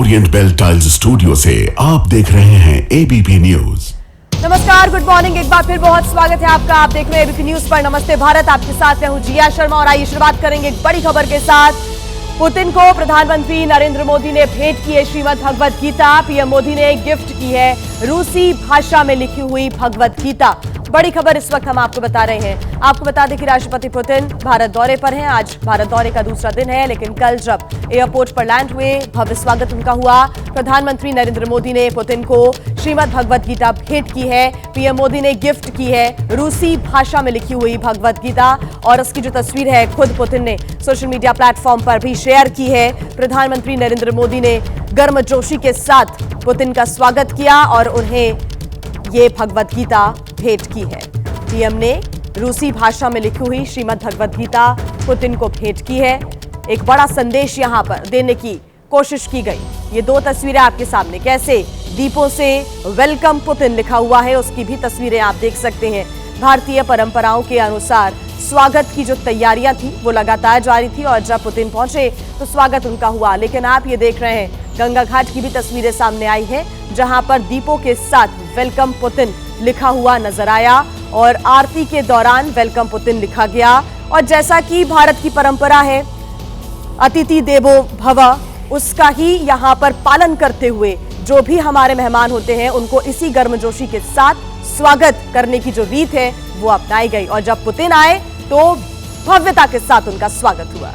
Orient bell tiles studio से आप देख रहे हैं एबीपी न्यूज। नमस्कार, गुड मॉर्निंग। एक बार फिर बहुत स्वागत है आपका। आप देख रहे हैं एबीपी न्यूज पर नमस्ते भारत। आपके साथ मैं हूं जिया शर्मा और आइए शुरुआत करेंगे एक बड़ी खबर के साथ। पुतिन को प्रधानमंत्री नरेंद्र मोदी ने भेंट की है श्रीमद् भगवत गीता। पीएम मोदी ने गिफ्ट की है रूसी भाषा में लिखी हुई भगवत गीता। बड़ी खबर इस वक्त हम आपको बता रहे हैं। आपको बता दें कि राष्ट्रपति पुतिन भारत दौरे पर हैं। आज भारत दौरे का दूसरा दिन है, लेकिन कल जब एयरपोर्ट पर लैंड हुए भव्य स्वागत उनका हुआ। प्रधानमंत्री नरेंद्र मोदी ने पुतिन को श्रीमद् भगवत गीता भेंट की है। पीएम मोदी ने गिफ्ट की है रूसी भाषा में लिखी हुई भगवत गीता और उसकी जो तस्वीर है खुद पुतिन ने सोशल मीडिया प्लेटफॉर्म पर भी शेयर की है। प्रधानमंत्री नरेंद्र मोदी ने गर्मजोशी के साथ पुतिन का स्वागत किया और उन्हें ये भगवत गीता भेंट की है। पीएम ने रूसी भाषा में लिखी हुई श्रीमद् भगवत गीता पुतिन को भेंट की है। एक बड़ा संदेश यहां पर देने की कोशिश की गई। ये दो तस्वीरें आपके सामने, कैसे दीपों से वेलकम पुतिन लिखा हुआ है उसकी भी तस्वीरें आप देख सकते हैं। भारतीय परंपराओं के अनुसार स्वागत की जो तैयारियां थी वो लगातार जारी थी और जब पुतिन पहुंचे तो स्वागत उनका हुआ। लेकिन आप ये देख रहे हैं गंगा घाट की भी तस्वीरें सामने आई है जहां पर दीपों के साथ वेलकम पुतिन लिखा हुआ नजर आया और आरती के दौरान वेलकम पुतिन लिखा गया। और जैसा कि भारत की परंपरा है अतिथि देवो भव, उसका ही यहां पर पालन करते हुए जो भी हमारे मेहमान होते हैं उनको इसी गर्मजोशी के साथ स्वागत करने की जो रीत है वो अपनाई गई और जब पुतिन आए तो भव्यता के साथ उनका स्वागत हुआ।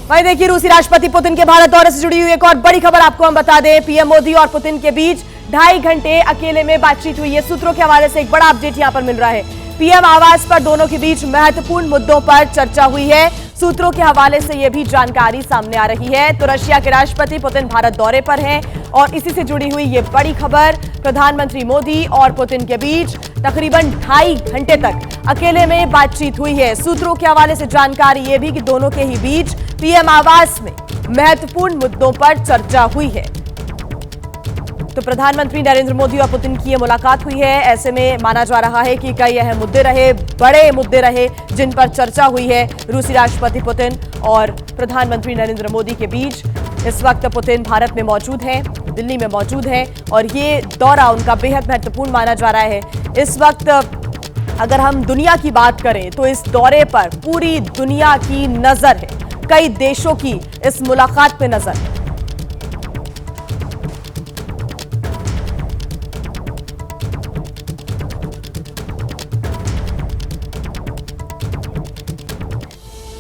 वहीं देखिए रूसी राष्ट्रपति पुतिन के भारत दौरे से जुड़ी हुई एक और बड़ी खबर आपको हम बता दें। पीएम मोदी और पुतिन के बीच 2.5 घंटे अकेले में बातचीत हुई है। सूत्रों के हवाले से एक बड़ा अपडेट यहां पर मिल रहा है। पीएम आवास पर दोनों के बीच महत्वपूर्ण मुद्दों पर चर्चा हुई है। सूत्रों के हवाले से यह भी जानकारी सामने आ रही है। तो रशिया के राष्ट्रपति पुतिन भारत दौरे पर हैं और इसी से जुड़ी हुई ये बड़ी खबर। प्रधानमंत्री मोदी और पुतिन के बीच तकरीबन 2.5 घंटे तक अकेले में बातचीत हुई है। सूत्रों के हवाले से जानकारी ये भी कि दोनों के ही बीच पीएम आवास में महत्वपूर्ण मुद्दों पर चर्चा हुई है। तो प्रधानमंत्री नरेंद्र मोदी और पुतिन की यह मुलाकात हुई है। ऐसे में माना जा रहा है कि कई अहम मुद्दे रहे, बड़े मुद्दे रहे जिन पर चर्चा हुई है रूसी राष्ट्रपति पुतिन और प्रधानमंत्री नरेंद्र मोदी के बीच। इस वक्त पुतिन भारत में मौजूद हैं, दिल्ली में मौजूद हैं और ये दौरा उनका बेहद महत्वपूर्ण माना जा रहा है। इस वक्त अगर हम दुनिया की बात करें तो इस दौरे पर पूरी दुनिया की नजर है, कई देशों की इस मुलाकात पे नजर है।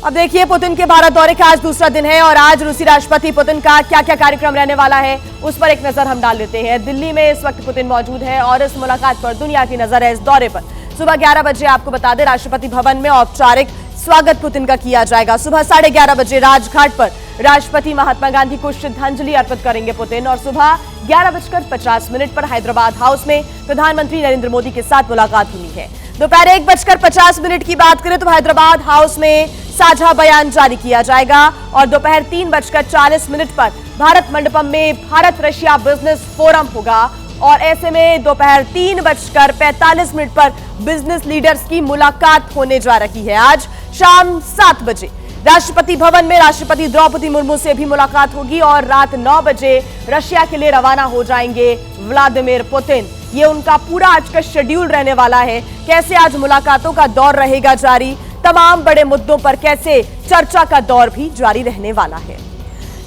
अब देखिए पुतिन के भारत दौरे का आज दूसरा दिन है और आज रूसी राष्ट्रपति पुतिन का क्या क्या कार्यक्रम रहने वाला है उस पर एक नजर हम डाल लेते हैं। दिल्ली में इस वक्त पुतिन मौजूद है और इस मुलाकात पर दुनिया की नजर है। इस दौरे पर सुबह 11 बजे आपको बता दें राष्ट्रपति भवन में औपचारिक स्वागत पुतिन का किया जाएगा। सुबह 11:30 बजे राजघाट पर राष्ट्रपति महात्मा गांधी को श्रद्धांजलि अर्पित करेंगे पुतिन और सुबह 11:50 पर हैदराबाद हाउस में प्रधानमंत्री नरेंद्र मोदी के साथ मुलाकात होनी है। दोपहर 1:50 की बात करें तो हैदराबाद हाउस में साझा बयान जारी किया जाएगा और दोपहर 3:40 पर भारत मंडपम में भारत रशिया बिजनेस फोरम होगा और ऐसे में दोपहर 3:45 पर बिजनेस लीडर्स की मुलाकात होने जा रही है। आज शाम 7 बजे राष्ट्रपति भवन में राष्ट्रपति द्रौपदी मुर्मू से भी मुलाकात होगी और रात 9 बजे रशिया के लिए रवाना हो जाएंगे व्लादिमीर पुतिन। ये उनका पूरा आज का शेड्यूल रहने वाला है। कैसे आज मुलाकातों का दौर रहेगा जारी, तमाम बड़े मुद्दों पर कैसे चर्चा का दौर भी जारी रहने वाला है।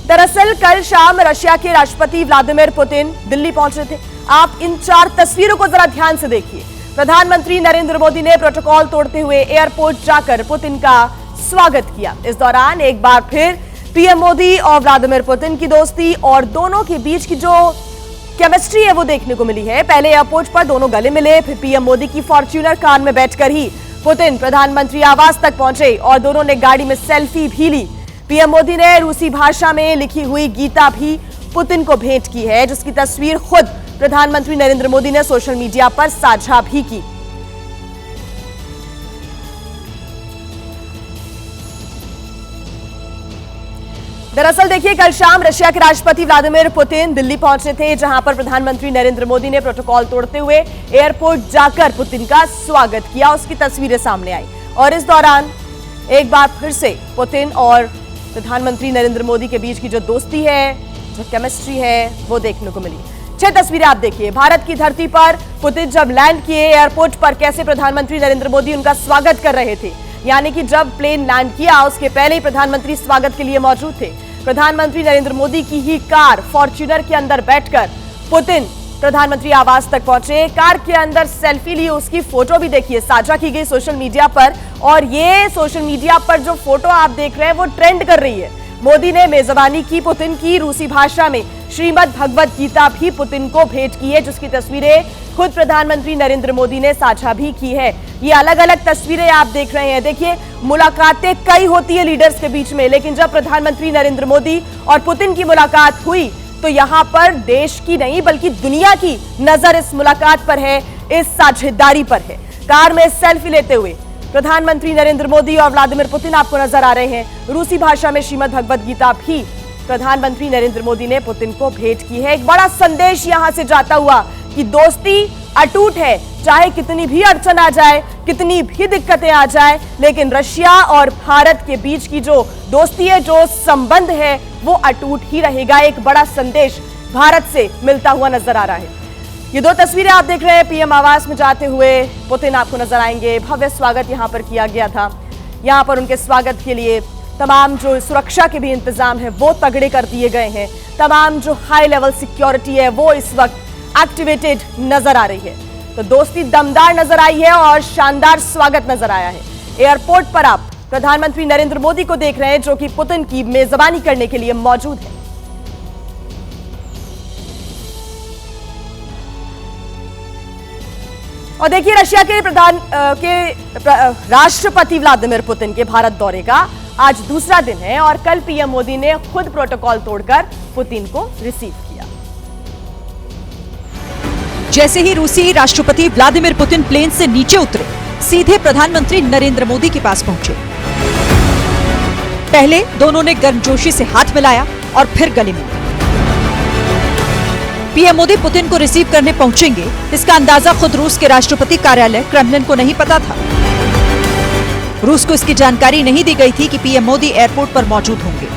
दरअसल कल शाम रशिया के राष्ट्रपति व्लादिमीर पुतिन दिल्ली पहुंचे थे। आप इन 4 तस्वीरों को जरा ध्यान से देखिए। प्रधानमंत्री नरेंद्र मोदी ने प्रोटोकॉल तोड़ते हुए एयरपोर्ट जाकर पुतिन का स्वागत किया। इस दौरान एक बार फिर पीएम मोदी और व्लादिमीर पुतिन की दोस्ती और दोनों के बीच की जो केमिस्ट्री है वो देखने को मिली है। पहले एयरपोर्ट पर दोनों गले मिले, फिर पीएम मोदी की फॉर्च्यूनर कार में बैठकर ही पुतिन प्रधानमंत्री आवास तक पहुंचे और दोनों ने गाड़ी में सेल्फी भी ली। पीएम मोदी ने रूसी भाषा में लिखी हुई गीता भी पुतिन को भेंट की है जिसकी तस्वीर खुद प्रधानमंत्री नरेंद्र मोदी ने सोशल मीडिया पर साझा भी की। दरअसल देखिए कल शाम रशिया के राष्ट्रपति व्लादिमीर पुतिन दिल्ली पहुंचे थे जहां पर प्रधानमंत्री नरेंद्र मोदी ने प्रोटोकॉल तोड़ते हुए एयरपोर्ट जाकर पुतिन का स्वागत किया। उसकी तस्वीरें सामने आई और इस दौरान एक बार फिर से पुतिन और प्रधानमंत्री नरेंद्र मोदी के बीच की जो दोस्ती है, जो केमिस्ट्री है, वो देखने को मिली। 6 तस्वीरें आप देखिए। भारत की धरती पर पुतिन जब लैंड किए एयरपोर्ट पर, कैसे प्रधानमंत्री नरेंद्र मोदी उनका स्वागत कर रहे थे। यानी कि जब प्लेन लैंड किया उसके पहले ही प्रधानमंत्री स्वागत के लिए मौजूद थे। प्रधानमंत्री नरेंद्र मोदी की ही कार फॉर्च्यूनर के अंदर बैठकर पुतिन प्रधानमंत्री आवास तक पहुंचे। कार के अंदर सेल्फी ली, उसकी फोटो भी देखिए साझा की गई सोशल मीडिया पर। और ये सोशल मीडिया पर जो फोटो आप देख रहे हैं वो ट्रेंड कर रही है। मोदी ने मेजबानी की पुतिन की, रूसी भाषा में श्रीमद् भगवत गीता भी पुतिन को भेंट की है, जिसकी तस्वीरें खुद प्रधानमंत्री नरेंद्र मोदी ने साझा भी की है। ये अलग अलग तस्वीरें आप देख रहे हैं। देखिए, मुलाकातें कई होती है लीडर्स के बीच में, लेकिन जब प्रधानमंत्री नरेंद्र मोदी और पुतिन की मुलाकात हुई तो यहां पर देश की नहीं बल्कि दुनिया की नजर इस मुलाकात पर है, इस साझेदारी पर है। कार में सेल्फी लेते हुए प्रधानमंत्री नरेंद्र मोदी और व्लादिमीर पुतिन आपको नजर आ रहे हैं। रूसी भाषा में श्रीमद् भगवत गीता भी प्रधानमंत्री नरेंद्र मोदी ने पुतिन को भेंट की है। एक बड़ा संदेश यहां से जाता हुआ कि दोस्ती अटूट है, चाहे कितनी भी अड़चन आ जाए, कितनी भी दिक्कतें आ जाए, लेकिन रशिया और भारत के बीच की जो दोस्ती है, जो संबंध है, वो अटूट ही रहेगा। एक बड़ा संदेश भारत से मिलता हुआ नजर आ रहा है। ये 2 तस्वीरें आप देख रहे हैं। पीएम आवास में जाते हुए पुतिन आपको नजर आएंगे। भव्य स्वागत यहां पर किया गया था। यहां पर उनके स्वागत के लिए तमाम जो सुरक्षा के भी इंतजाम है वो तगड़े कर दिए गए हैं। तमाम जो हाई लेवल सिक्योरिटी है वो इस वक्त एक्टिवेटेड नजर आ रही है। तो दोस्ती दमदार नजर आई है और शानदार स्वागत नजर आया है। एयरपोर्ट पर आप प्रधानमंत्री नरेंद्र मोदी को देख रहे हैं, जो कि पुतिन की मेजबानी करने के लिए मौजूद है। और देखिए, रशिया के राष्ट्रपति व्लादिमीर पुतिन के भारत दौरे का आज दूसरा दिन है और कल पीएम मोदी ने खुद प्रोटोकॉल तोड़कर पुतिन को रिसीव किया। जैसे ही रूसी राष्ट्रपति व्लादिमीर पुतिन प्लेन से नीचे उतरे, सीधे प्रधानमंत्री नरेंद्र मोदी के पास पहुंचे। पहले दोनों ने गर्मजोशी से हाथ मिलाया और फिर गले मिले। पीएम मोदी पुतिन को रिसीव करने पहुंचेंगे, इसका अंदाजा खुद रूस के राष्ट्रपति कार्यालय क्रेमलिन को नहीं पता था। रूस को इसकी जानकारी नहीं दी गई थी कि पीएम मोदी एयरपोर्ट पर मौजूद होंगे।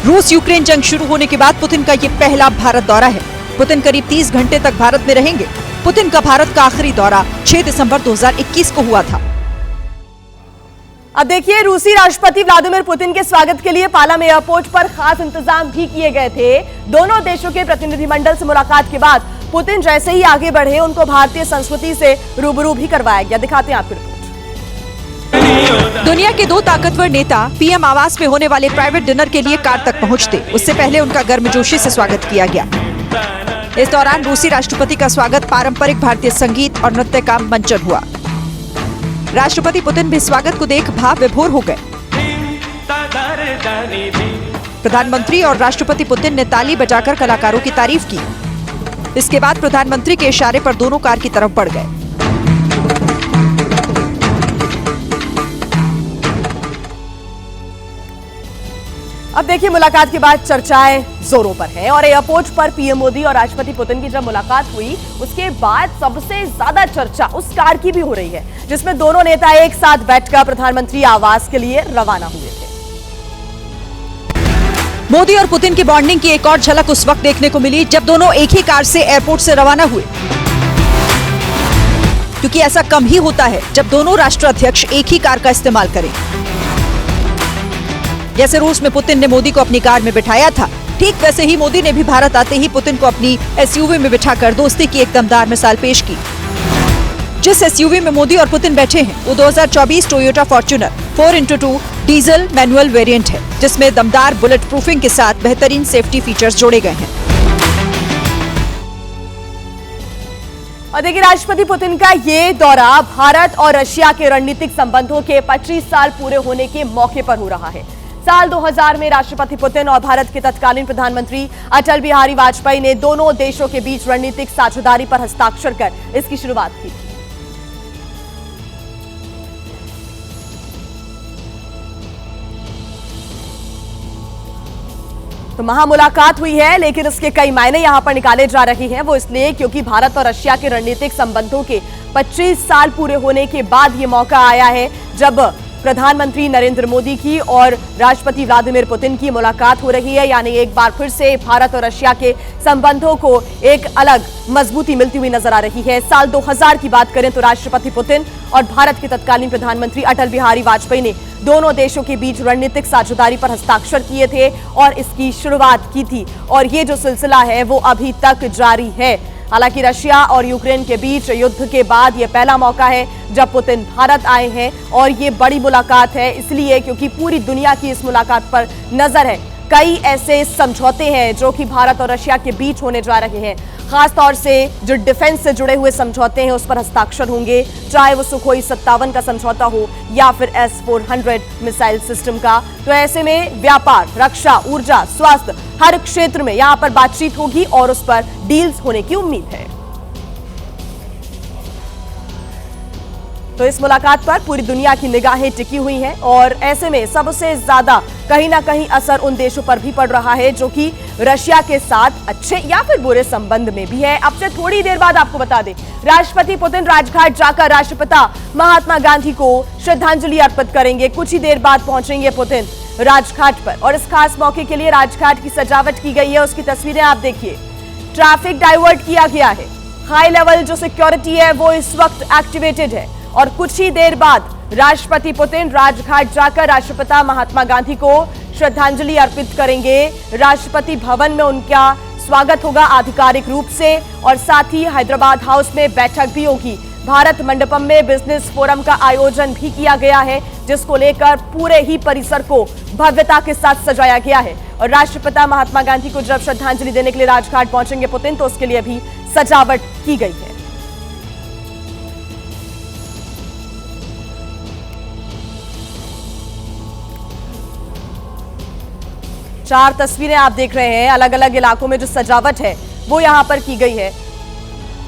रूस यूक्रेन जंग शुरू होने के बाद पुतिन का ये पहला भारत दौरा है। पुतिन करीब 30 घंटे तक भारत में रहेंगे। पुतिन का भारत का आखिरी दौरा 6 दिसंबर 2021 को हुआ था। अब देखिए, रूसी राष्ट्रपति व्लादिमीर पुतिन के स्वागत के लिए पालम एयरपोर्ट पर खास इंतजाम भी किए गए थे। दोनों देशों के प्रतिनिधिमंडल से मुलाकात के बाद पुतिन जैसे ही आगे बढ़े, उनको भारतीय संस्कृति से रूबरू भी करवाया गया। दिखाते हैं आपको रिपोर्ट। दुनिया के 2 ताकतवर नेता पीएम आवास में होने वाले प्राइवेट डिनर के लिए कार तक पहुंचते, उससे पहले उनका गर्मजोशी से स्वागत किया गया। इस दौरान रूसी राष्ट्रपति का स्वागत पारंपरिक भारतीय संगीत और नृत्य का मंचन हुआ। राष्ट्रपति पुतिन भी स्वागत को देख भाव विभोर हो गए। प्रधानमंत्री और राष्ट्रपति पुतिन ने ताली बजाकर कलाकारों की तारीफ की। इसके बाद प्रधानमंत्री के इशारे पर दोनों कार की तरफ बढ़ गए। अब देखिए, मुलाकात के बाद चर्चाएं जोरों पर हैं और एयरपोर्ट पर पीएम मोदी और राष्ट्रपति पुतिन की जब मुलाकात हुई, उसके बाद सबसे ज्यादा चर्चा उस कार की भी हो रही है जिसमें दोनों नेता एक साथ बैठकर प्रधानमंत्री आवास के लिए रवाना हुए थे। मोदी और पुतिन की बॉन्डिंग की एक और झलक उस वक्त देखने को मिली जब दोनों एक ही कार से एयरपोर्ट से रवाना हुए, क्योंकि ऐसा कम ही होता है जब दोनों राष्ट्राध्यक्ष एक ही कार का इस्तेमाल करें। जैसे रूस में पुतिन ने मोदी को अपनी कार में बिठाया था, ठीक वैसे ही मोदी ने भी भारत आते ही पुतिन को अपनी एसयूवी में बिठाकर दोस्ती की एक दमदार मिसाल पेश की। जिस एसयूवी में मोदी और पुतिन बैठे हैं वो 2024 Toyota Fortuner 4x2 diesel manual variant है, जिसमें दमदार बुलेट प्रूफिंग के साथ बेहतरीन सेफ्टी फीचर्स जोड़े गए हैं। और देखिए, राष्ट्रपति पुतिन का ये दौरा भारत और रशिया के रणनीतिक संबंधों के 25 साल पूरे होने के मौके पर हो रहा है। साल 2000 में राष्ट्रपति पुतिन और भारत के तत्कालीन प्रधानमंत्री अटल बिहारी वाजपेयी ने दोनों देशों के बीच रणनीतिक साझेदारी पर हस्ताक्षर कर इसकी शुरुआत की। तो महामुलाकात हुई है, लेकिन इसके कई मायने यहां पर निकाले जा रहे हैं। वो इसलिए क्योंकि भारत और रशिया के रणनीतिक संबंधों के 25 साल पूरे होने के बाद ये मौका आया है जब प्रधानमंत्री नरेंद्र मोदी की और राष्ट्रपति व्लादिमीर पुतिन की मुलाकात हो रही है। यानी एक बार फिर से भारत और रशिया के संबंधों को एक अलग मजबूती मिलती हुई नजर आ रही है। साल 2000 की बात करें तो राष्ट्रपति पुतिन और भारत के तत्कालीन प्रधानमंत्री अटल बिहारी वाजपेयी ने दोनों देशों के बीच रणनीतिक साझेदारी पर हस्ताक्षर किए थे और इसकी शुरुआत की थी, और ये जो सिलसिला है वो अभी तक जारी है। हालांकि रशिया और यूक्रेन के बीच युद्ध के बाद ये पहला मौका है जब पुतिन भारत आए हैं, और ये बड़ी मुलाकात है इसलिए क्योंकि पूरी दुनिया की इस मुलाकात पर नजर है। कई ऐसे समझौते हैं जो कि भारत और रशिया के बीच होने जा रहे हैं, खासतौर से जो डिफेंस से जुड़े हुए समझौते हैं उस पर हस्ताक्षर होंगे, चाहे वो सुखोई 57 का समझौता हो या फिर S-400 मिसाइल सिस्टम का। तो ऐसे में व्यापार, रक्षा, ऊर्जा, स्वास्थ्य, हर क्षेत्र में यहां पर बातचीत होगी और उस पर डील्स होने की उम्मीद है। तो इस मुलाकात पर पूरी दुनिया की निगाहें टिकी हुई हैं, और ऐसे में सबसे ज्यादा कहीं ना कहीं असर उन देशों पर भी पड़ रहा है जो कि रशिया के साथ अच्छे या फिर बुरे संबंध में भी है। अब से थोड़ी देर बाद आपको बता दें, राष्ट्रपति पुतिन राजघाट जाकर राष्ट्रपिता महात्मा गांधी को श्रद्धांजलि अर्पित करेंगे। कुछ ही देर बाद पहुंचेंगे पुतिन राजघाट पर, और इस खास मौके के लिए राजघाट की सजावट की गई है। उसकी तस्वीरें आप देखिए। ट्रैफिक डाइवर्ट किया गया है, हाई लेवल जो सिक्योरिटी है वो इस वक्त एक्टिवेटेड है, और कुछ ही देर बाद राष्ट्रपति पुतिन राजघाट जाकर राष्ट्रपिता महात्मा गांधी को श्रद्धांजलि अर्पित करेंगे। राष्ट्रपति भवन में उनका स्वागत होगा आधिकारिक रूप से, और साथ ही हैदराबाद हाउस में बैठक भी होगी। भारत मंडपम में बिजनेस फोरम का आयोजन भी किया गया है, जिसको लेकर पूरे ही परिसर को भव्यता के साथ सजाया गया है। और राष्ट्रपिता महात्मा गांधी को जब श्रद्धांजलि देने के लिए राजघाट पहुंचेंगे पुतिन, तो उसके लिए भी सजावट की गई है। चार तस्वीरें आप देख रहे हैं, अलग अलग इलाकों में जो सजावट है वो यहां पर की गई है,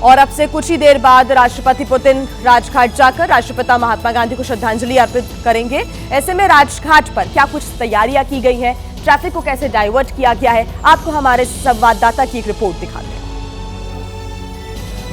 और अब से कुछ ही देर बाद राष्ट्रपति पुतिन राजघाट जाकर राष्ट्रपिता महात्मा गांधी को श्रद्धांजलि अर्पित करेंगे। ऐसे में राजघाट पर क्या कुछ तैयारियां की गई हैं, ट्रैफिक को कैसे डाइवर्ट किया गया है, आपको हमारे संवाददाता की एक रिपोर्ट दिखाते हैं।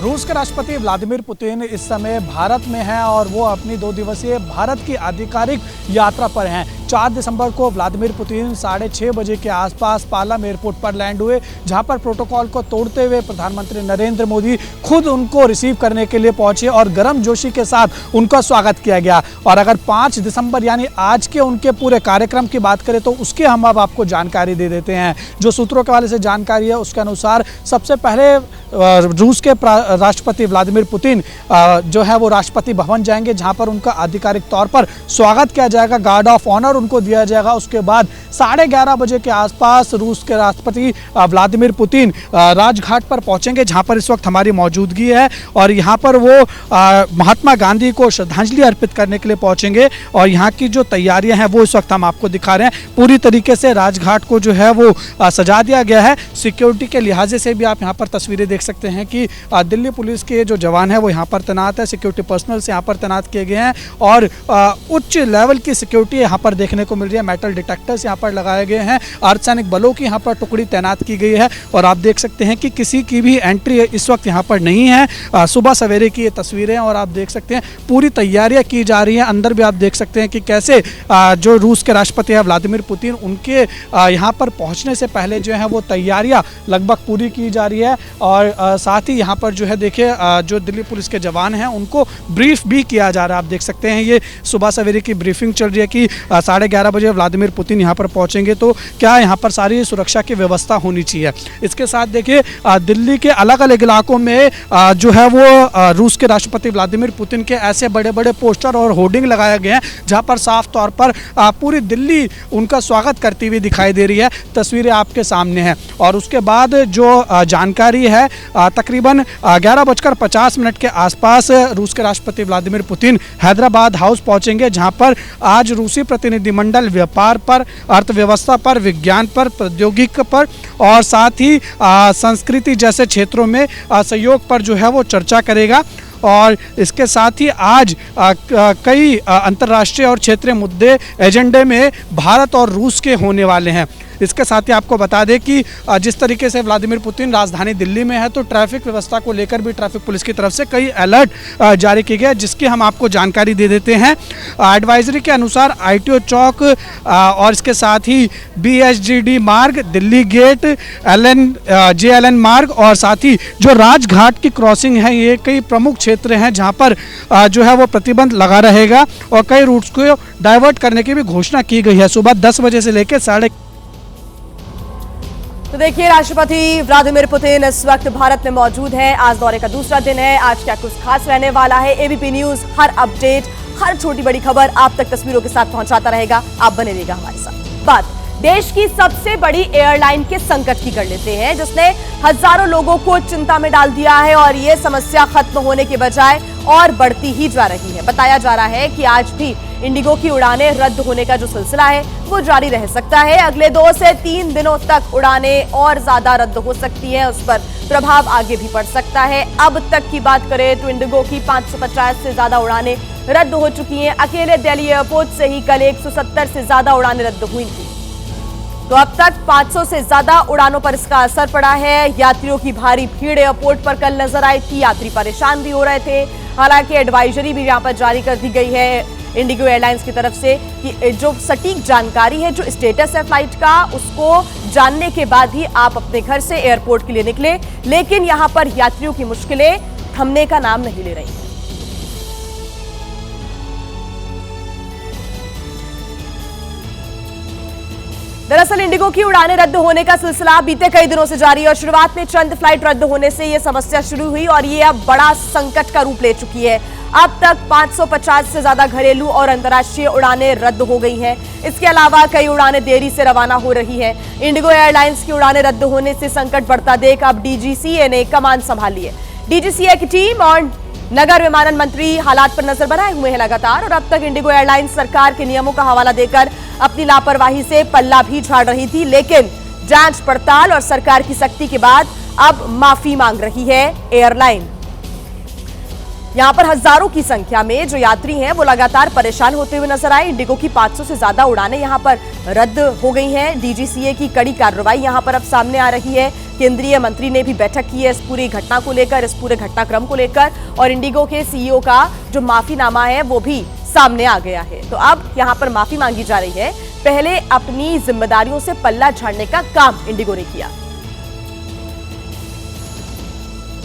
रूस के राष्ट्रपति व्लादिमीर पुतिन इस समय भारत में हैं और वो अपनी 2 दिवसीय भारत की आधिकारिक यात्रा पर हैं। 4 दिसंबर को व्लादिमीर पुतिन 6:30 बजे के आसपास पालम एयरपोर्ट पर लैंड हुए, जहां पर प्रोटोकॉल को तोड़ते हुए प्रधानमंत्री नरेंद्र मोदी खुद उनको रिसीव करने के लिए पहुंचे और गर्मजोशी के साथ उनका स्वागत किया गया। और अगर 5 दिसंबर यानी आज के उनके पूरे कार्यक्रम की बात करें तो उसके हम अब आपको जानकारी दे देते हैं। जो सूत्रों के हवाले से जानकारी है उसके अनुसार सबसे पहले रूस के राष्ट्रपति व्लादिमीर पुतिन जो है वो राष्ट्रपति भवन जाएंगे, जहां पर उनका आधिकारिक तौर पर स्वागत किया जाएगा, गार्ड ऑफ ऑनर उनको दिया जाएगा। उसके बाद 11:30 बजे के आसपास रूस के राष्ट्रपति व्लादिमीर पुतिन राजघाट पर पहुंचेंगे, जहां पर इस वक्त हमारी मौजूदगी है, और यहां पर वो महात्मा गांधी को श्रद्धांजलि अर्पित करने के लिए पहुंचेंगे। और यहाँ की जो तैयारियां हैं वो इस वक्त हम आपको दिखा रहे हैं। पूरी तरीके से राजघाट को जो है वो सजा दिया गया है। सिक्योरिटी के लिहाजे से भी आप यहाँ पर तस्वीरें देख सकते हैं कि दिल्ली पुलिस के जो जवान है वो यहाँ पर तैनात है, सिक्योरिटी पर्सनल्स यहाँ पर तैनात किए गए हैं, और उच्च लेवल की सिक्योरिटी यहाँ पर देखने को मिल रही है। मेटल डिटेक्टर्स यहाँ पर लगाए गए हैं, अर्धसैनिक बलों की यहाँ पर टुकड़ी तैनात की गई है, और आप देख सकते हैं कि किसी की भी एंट्री इस वक्त यहाँ पर नहीं है। सुबह सवेरे की ये तस्वीरें, और आप देख सकते हैं पूरी तैयारियां की जा रही हैं। अंदर भी आप देख सकते हैं कि कैसे जो रूस के राष्ट्रपति है व्लादिमीर पुतिन, उनके यहाँ पर पहुँचने से पहले जो है वो तैयारियां लगभग पूरी की जा रही है। और साथ ही यहाँ पर जो है देखिए जो दिल्ली पुलिस के जवान हैं उनको ब्रीफ भी किया जा रहा है। आप देख सकते हैं ये सुबह सवेरे की ब्रीफिंग चल रही है कि 11:30 बजे व्लादिमीर पुतिन यहाँ पर पहुँचेंगे तो क्या यहाँ पर सारी सुरक्षा की व्यवस्था होनी चाहिए। इसके साथ देखिए दिल्ली के अलग अलग इलाकों में जो है वो रूस के राष्ट्रपति व्लादिमीर पुतिन के ऐसे बड़े बड़े पोस्टर और होर्डिंग लगाए गए हैं, जहाँ पर साफ तौर पर पूरी दिल्ली उनका स्वागत करती हुई दिखाई दे रही है। तस्वीरें आपके सामने हैं। और उसके बाद जो जानकारी है तकरीबन 11:50 के आसपास रूस के राष्ट्रपति व्लादिमीर पुतिन हैदराबाद हाउस पहुंचेंगे, जहां पर आज रूसी प्रतिनिधिमंडल व्यापार पर, अर्थव्यवस्था पर, विज्ञान पर, प्रौद्योगिकी पर और साथ ही संस्कृति जैसे क्षेत्रों में सहयोग पर जो है वो चर्चा करेगा। और इसके साथ ही आज कई अंतर्राष्ट्रीय और क्षेत्रीय मुद्दे एजेंडे में भारत और रूस के होने वाले हैं। इसके साथ ही आपको बता दें कि जिस तरीके से व्लादिमीर पुतिन राजधानी दिल्ली में है तो ट्रैफिक व्यवस्था को लेकर भी ट्रैफिक पुलिस की तरफ से कई अलर्ट जारी किए गए, जिसकी हम आपको जानकारी दे देते हैं। एडवाइजरी के अनुसार ITO चौक और इसके साथ ही BHGD मार्ग, दिल्ली गेट, JLN मार्ग और साथ ही जो राजघाट की क्रॉसिंग है, ये कई प्रमुख क्षेत्र हैं जहां पर जो है वो प्रतिबंध लगा रहेगा और कई रूट्स को डाइवर्ट करने की भी घोषणा की गई है सुबह 10 बजे से लेकर साढ़े। तो देखिए, राष्ट्रपति व्लादिमीर पुतिन इस वक्त भारत में मौजूद हैं। आज दौरे का दूसरा दिन है। आज क्या कुछ खास रहने वाला है, ABP न्यूज हर अपडेट, हर छोटी बड़ी खबर आप तक तस्वीरों के साथ पहुंचाता रहेगा। आप बने रहिएगा हमारे साथ। बात देश की सबसे बड़ी एयरलाइन के संकट की कर लेते हैं, जिसने हजारों लोगों को चिंता में डाल दिया है और ये समस्या खत्म होने के बजाय और बढ़ती ही जा रही है। बताया जा रहा है कि आज भी इंडिगो की उड़ानें रद्द होने का जो सिलसिला है वो जारी रह सकता है। अगले 2 से 3 दिनों तक उड़ानें और ज्यादा रद्द हो सकती हैं, उस पर प्रभाव आगे भी पड़ सकता है। अब तक की बात करें तो इंडिगो की 550 से ज्यादा उड़ानें रद्द हो चुकी हैं। अकेले दिल्ली एयरपोर्ट से ही कल 170 से ज्यादा उड़ानें रद्द हुई थी। तो अब तक 500 से ज्यादा उड़ानों पर इसका असर पड़ा है। यात्रियों की भारी भीड़ एयरपोर्ट पर कल नजर आई थी। यात्री परेशान भी हो रहे थे। हालांकि एडवाइजरी भी यहां पर जारी कर दी गई है इंडिगो एयरलाइंस की तरफ से कि जो सटीक जानकारी है, जो स्टेटस है फ्लाइट का, उसको जानने के बाद ही आप अपने घर से एयरपोर्ट के लिए निकले। लेकिन यहां पर यात्रियों की मुश्किलें थमने का नाम नहीं ले रही हैं। दरअसल इंडिगो की उड़ानें रद्द होने का सिलसिला बीते कई दिनों से जारी है और शुरुआत में चंद फ्लाइट रद्द होने से यह समस्या शुरू हुई और ये अब बड़ा संकट का रूप ले चुकी है। अब तक 550 से ज्यादा घरेलू और अंतर्राष्ट्रीय उड़ानें रद्द हो गई हैं। इसके अलावा कई उड़ानें देरी से रवाना हो रही हैं। इंडिगो एयरलाइंस की उड़ानें रद्द होने से संकट बढ़ता देख अब DGCA ने कमान संभाली है। DGCA की टीम और नगर विमानन मंत्री हालात पर नजर बनाए हुए हैं लगातार और अब तक इंडिगो एयरलाइंस सरकार के नियमों का हवाला देकर अपनी लापरवाही से पल्ला भी झाड़ रही थी, लेकिन जांच पड़ताल और सरकार की सख्ती के बाद अब माफी मांग रही है एयरलाइन। यहां पर हजारों की संख्या में जो यात्री हैं वो लगातार परेशान होते हुए नजर आए। इंडिगो की 500 से ज्यादा उड़ानें यहां पर रद्द हो गई हैं। DGCA की कड़ी कार्रवाई यहां पर अब सामने आ रही है। केंद्रीय मंत्री ने भी बैठक की है इस पूरी घटना को लेकर, इस पूरे घटनाक्रम को लेकर और इंडिगो के CEO का जो माफीनामा है वो भी सामने आ गया है। तो अब यहां पर माफी मांगी जा रही है। पहले अपनी जिम्मेदारियों से पल्ला झाड़ने का काम इंडिगो ने किया।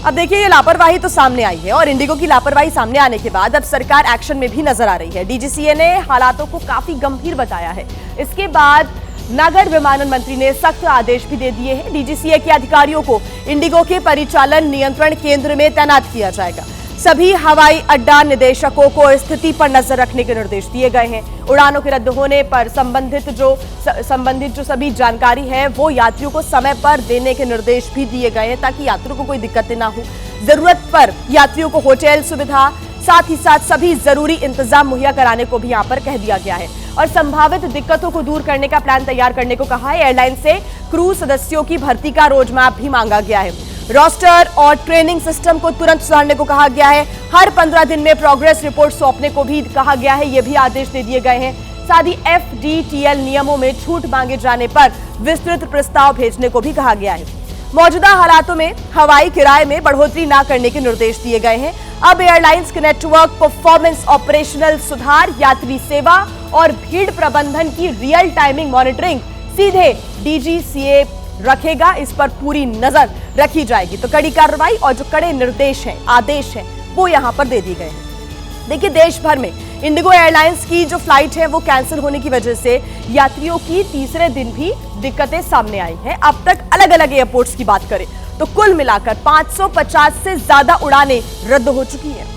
अब देखिए, ये लापरवाही तो सामने आई है और इंडिगो की लापरवाही सामने आने के बाद अब सरकार एक्शन में भी नजर आ रही है। DGCA ने हालातों को काफी गंभीर बताया है। इसके बाद नगर विमानन मंत्री ने सख्त आदेश भी दे दिए हैं। DGCA के अधिकारियों को इंडिगो के परिचालन नियंत्रण केंद्र में तैनात किया जाएगा। सभी हवाई अड्डा निदेशकों को स्थिति पर नजर रखने के निर्देश दिए गए हैं। उड़ानों के रद्द होने पर संबंधित जो सभी जानकारी है वो यात्रियों को समय पर देने के निर्देश भी दिए गए हैं ताकि यात्रियों को कोई दिक्कतें ना हो। जरूरत पर यात्रियों को होटल सुविधा, साथ ही साथ सभी जरूरी इंतजाम मुहैया कराने को भी यहाँ पर कह दिया गया है और संभावित दिक्कतों को दूर करने का प्लान तैयार करने को कहा है। एयरलाइन से क्रू सदस्यों की भर्ती का रोडमैप भी मांगा गया है। रोस्टर और ट्रेनिंग सिस्टम को तुरंत सुधारने को कहा गया है। हर 15 दिन में प्रोग्रेस रिपोर्ट सौंपने को भी कहा गया है। ये भी आदेश दे दिए गए हैं। साथ ही FDTL नियमों में छूट मांगे जाने पर विस्तृत प्रस्ताव भेजने को भी कहा गया है। मौजूदा हालातों में हवाई किराए में बढ़ोतरी न करने के निर्देश दिए गए हैं। अब एयरलाइंस के नेटवर्क परफॉर्मेंस, ऑपरेशनल सुधार, यात्री सेवा और भीड़ प्रबंधन की रियल टाइमिंग मॉनिटरिंग सीधे DGCA रखेगा। इस पर पूरी नजर रखी जाएगी। तो कड़ी कार्रवाई और जो कड़े निर्देश हैं, आदेश हैं, वो यहां पर दे दिए गए हैं। देखिए, देश भर में इंडिगो एयरलाइंस की जो फ्लाइट है वो कैंसिल होने की वजह से यात्रियों की तीसरे दिन भी दिक्कतें सामने आई हैं। अब तक अलग अलग एयरपोर्ट्स की बात करें तो कुल मिलाकर 550 से ज्यादा उड़ानें रद्द हो चुकी हैं।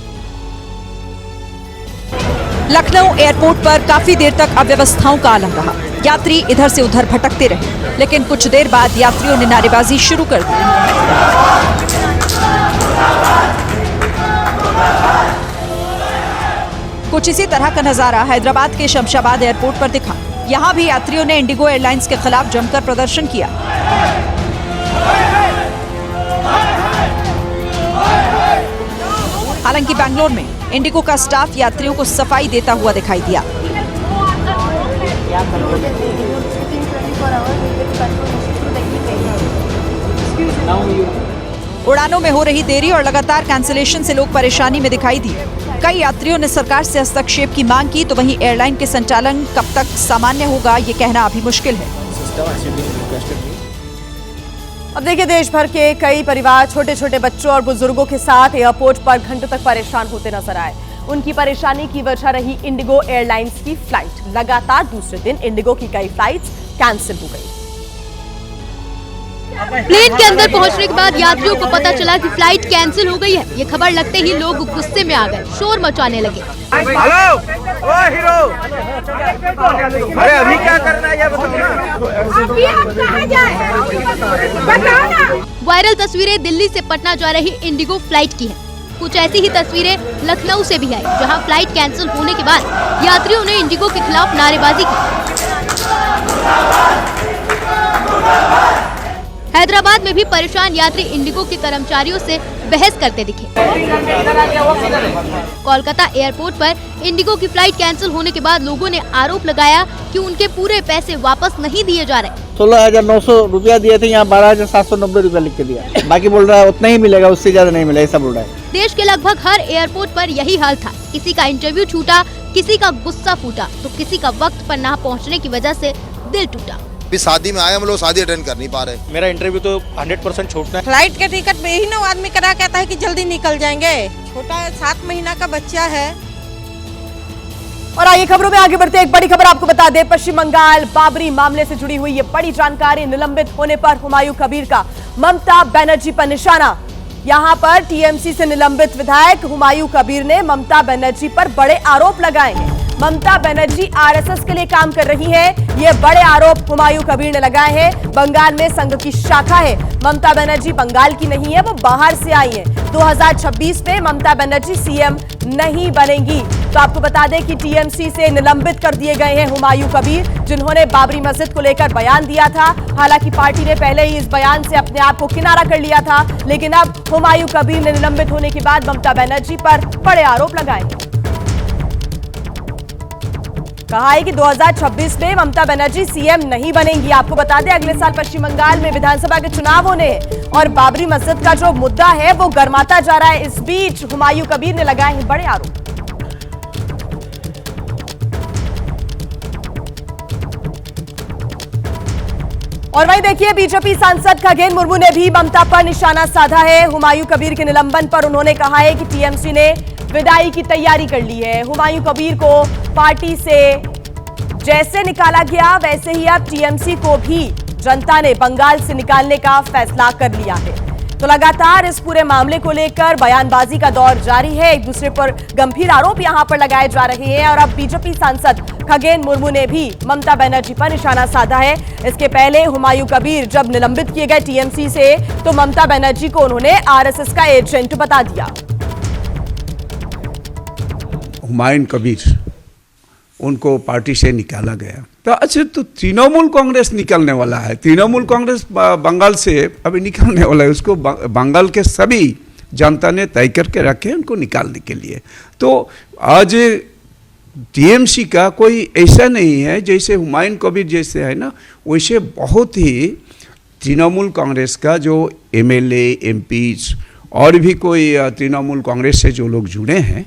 लखनऊ एयरपोर्ट पर काफी देर तक अव्यवस्थाओं का आलम रहा। यात्री इधर से उधर भटकते रहे, लेकिन कुछ देर बाद यात्रियों ने नारेबाजी शुरू कर दी। कुछ इसी तरह का नजारा हैदराबाद के शमशाबाद एयरपोर्ट पर दिखा। यहां भी यात्रियों ने इंडिगो एयरलाइंस के खिलाफ जमकर प्रदर्शन किया। हालांकि बेंगलोर में इंडिगो का स्टाफ यात्रियों को सफाई देता हुआ दिखाई दिया। उड़ानों में हो रही देरी और लगातार कैंसिलेशन से लोग परेशानी में दिखाई दिए। कई यात्रियों ने सरकार से हस्तक्षेप की मांग की, तो वहीं एयरलाइन के संचालन कब तक सामान्य होगा ये कहना अभी मुश्किल है। अब देखिए, देश भर के कई परिवार छोटे छोटे बच्चों और बुजुर्गों के साथ एयरपोर्ट पर घंटों तक परेशान होते नजर आए। उनकी परेशानी की वजह रही इंडिगो एयरलाइंस की फ्लाइट। लगातार दूसरे दिन इंडिगो की कई फ्लाइट्स कैंसिल हो गई। प्लेन के अंदर पहुंचने के बाद यात्रियों को पता चला कि फ्लाइट कैंसिल हो गई है। ये खबर लगते ही लोग गुस्से में आ गए, शोर मचाने लगे। हेलो, ओ हीरो, अरे अभी क्या करना है ये बताओ ना। वायरल तस्वीरें दिल्ली से पटना जा रही इंडिगो फ्लाइट की हैं। कुछ ऐसी ही तस्वीरें लखनऊ से भी आई, जहां फ्लाइट कैंसिल होने के बाद यात्रियों ने इंडिगो के खिलाफ नारेबाजी की। हैदराबाद में भी परेशान यात्री इंडिगो के कर्मचारियों से बहस करते दिखे। कोलकाता एयरपोर्ट पर इंडिगो की फ्लाइट कैंसिल होने के बाद लोगों ने आरोप लगाया कि उनके पूरे पैसे वापस नहीं दिए जा रहे। 16,900 रुपया दिए थे, यहाँ 12,790 रुपया लिख के दिया। बाकी बोल रहा है उतना ही मिलेगा, उससे ज्यादा नहीं मिलेगा, ऐसा बोल रहा है। देश के लगभग हर एयरपोर्ट पर यही हाल था। किसी का इंटरव्यू छूटा, किसी का गुस्सा फूटा, तो किसी का वक्त पर न पहुँचने की वजह से दिल टूटा। भी शादी में आए, हम लोग शादी अटेंड कर नहीं पा रहे। मेरा इंटरव्यू तो 100% छूटना है। फ्लाइट के टिकट में ही ना आदमी करा कहता है कि जल्दी निकल जाएंगे। छोटा 7 महीना का बच्चा है। और आइए खबरों में आगे बढ़ते, एक बड़ी खबर आपको बता दें। पश्चिम बंगाल बाबरी मामले से जुड़ी हुई ये बड़ी जानकारी। निलंबित होने पर हुमायूं कबीर का ममता बनर्जी पर निशाना। यहां पर टीएमसी से निलंबित विधायक हुमायूं कबीर ने ममता बनर्जी पर बड़े आरोप लगाए हैं। ममता बनर्जी आरएसएस के लिए काम कर रही है, ये बड़े आरोप हुमायूं कबीर ने लगाए हैं। बंगाल में संघ की शाखा है। ममता बनर्जी बंगाल की नहीं है, वो बाहर से आई है। 2026 में ममता बनर्जी सीएम नहीं बनेंगी। तो आपको बता दें कि टीएमसी से निलंबित कर दिए गए हैं हुमायूं कबीर, जिन्होंने बाबरी मस्जिद को लेकर बयान दिया था। हालांकि पार्टी ने पहले ही इस बयान से अपने आप को किनारा कर लिया था, लेकिन अब हुमायूं कबीर ने निलंबित होने के बाद ममता बनर्जी पर बड़े आरोप लगाए। कहा है कि 2026 में ममता बनर्जी सीएम नहीं बनेंगी। आपको बता दें, अगले साल पश्चिम बंगाल में विधानसभा के चुनाव होने हैं और बाबरी मस्जिद का जो मुद्दा है वो गर्माता जा रहा है। इस बीच हुमायूं कबीर ने लगाए हैं बड़े आरोप। और वहीं देखिए, बीजेपी सांसद खगेन मुर्मू ने भी ममता पर निशाना साधा है। हुमायूं कबीर के निलंबन पर उन्होंने कहा है कि टीएमसी ने विदाई की तैयारी कर ली है। हुमायूं कबीर को पार्टी से जैसे निकाला गया, वैसे ही अब टीएमसी को भी जनता ने बंगाल से निकालने का फैसला कर लिया है। तो लगातार इस पूरे मामले को लेकर बयानबाजी का दौर जारी है। एक दूसरे पर गंभीर आरोप यहां पर लगाए जा रहे हैं और अब बीजेपी सांसद खगेन मुर्मू ने भी ममता बनर्जी पर निशाना साधा है। इसके पहले हुमायूं कबीर जब निलंबित किए गए टीएमसी से, तो ममता बनर्जी को उन्होंने आरएसएस का एजेंट बता दिया। हुमायूं कबीर उनको पार्टी से निकाला गया। तो अच्छा, तो तृणमूल कांग्रेस निकलने वाला है। तृणमूल कांग्रेस बंगाल से अभी निकलने वाला है। उसको बंगाल के सभी जनता ने तय करके रखे उनको निकालने के लिए। तो आज टीएमसी का कोई ऐसा नहीं है जैसे हुमायूं कबीर जैसे है ना, वैसे बहुत ही तृणमूल कांग्रेस का जो एमएलए एमपीज और भी कोई तृणमूल कांग्रेस से जो लोग जुड़े हैं,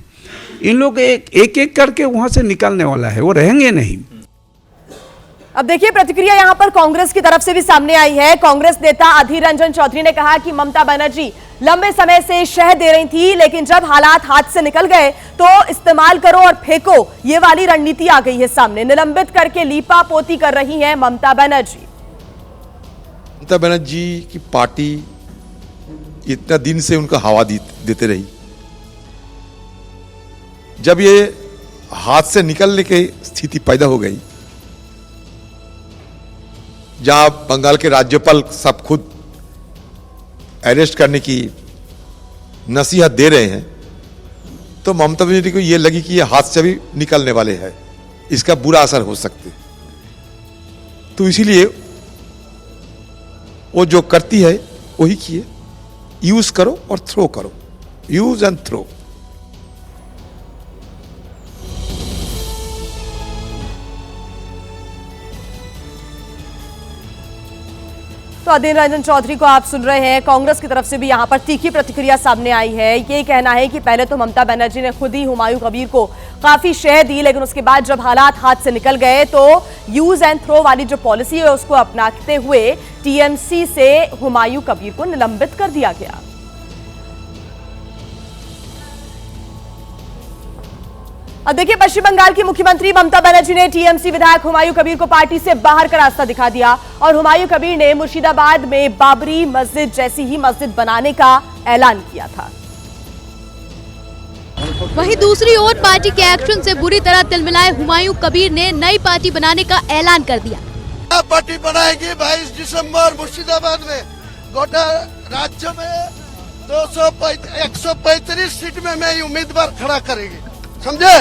इन लोग एक करके वहां से निकालने वाला है, वो रहेंगे नहीं। अब देखिए, प्रतिक्रिया यहां पर कांग्रेस की तरफ से भी सामने आई है। कांग्रेस नेता अधीर रंजन चौधरी ने कहा कि ममता बनर्जी लंबे समय से शह दे रही थी, लेकिन जब हालात हाथ से निकल गए तो इस्तेमाल करो और फेंको, ये वाली रणनीति आ गई है सामने। निलंबित करके लीपा पोती कर रही हैं ममता बनर्जी। ममता बनर्जी की पार्टी इतना दिन से उनका हवा देते रही। जब ये हाथ से निकलने की स्थिति पैदा हो गई, जहां बंगाल के राज्यपाल सब खुद अरेस्ट करने की नसीहत दे रहे हैं, तो ममता बनर्जी को ये लगी कि ये हाथ से भी निकलने वाले हैं, इसका बुरा असर हो सकते। तो इसीलिए वो जो करती है वही किए, यूज करो और थ्रो करो, यूज एंड थ्रो। तो अधीर रंजन चौधरी को आप सुन रहे हैं। कांग्रेस की तरफ से भी यहां पर तीखी प्रतिक्रिया सामने आई है। ये कहना है कि पहले तो ममता बनर्जी ने खुद ही हुमायूं कबीर को काफी शह दी, लेकिन उसके बाद जब हालात हाथ से निकल गए तो यूज एंड थ्रो वाली जो पॉलिसी है उसको अपनाते हुए टीएमसी से हुमायूं कबीर को निलंबित कर दिया गया। अब देखिए, पश्चिम बंगाल की मुख्यमंत्री ममता बनर्जी ने टीएमसी विधायक हुमायूं कबीर को पार्टी से बाहर का रास्ता दिखा दिया और हुमायूं कबीर ने मुर्शिदाबाद में बाबरी मस्जिद जैसी ही मस्जिद बनाने का ऐलान किया था। वहीं दूसरी ओर पार्टी के एक्शन से बुरी तरह तिलमिलाए हुमायूं कबीर ने नई पार्टी बनाने का ऐलान कर दिया। पार्टी बनाएगी 22 दिसंबर मुर्शिदाबाद में। गोटा राज्य में 135 सीट में मैं उम्मीदवार खड़ा करेगी, समझे।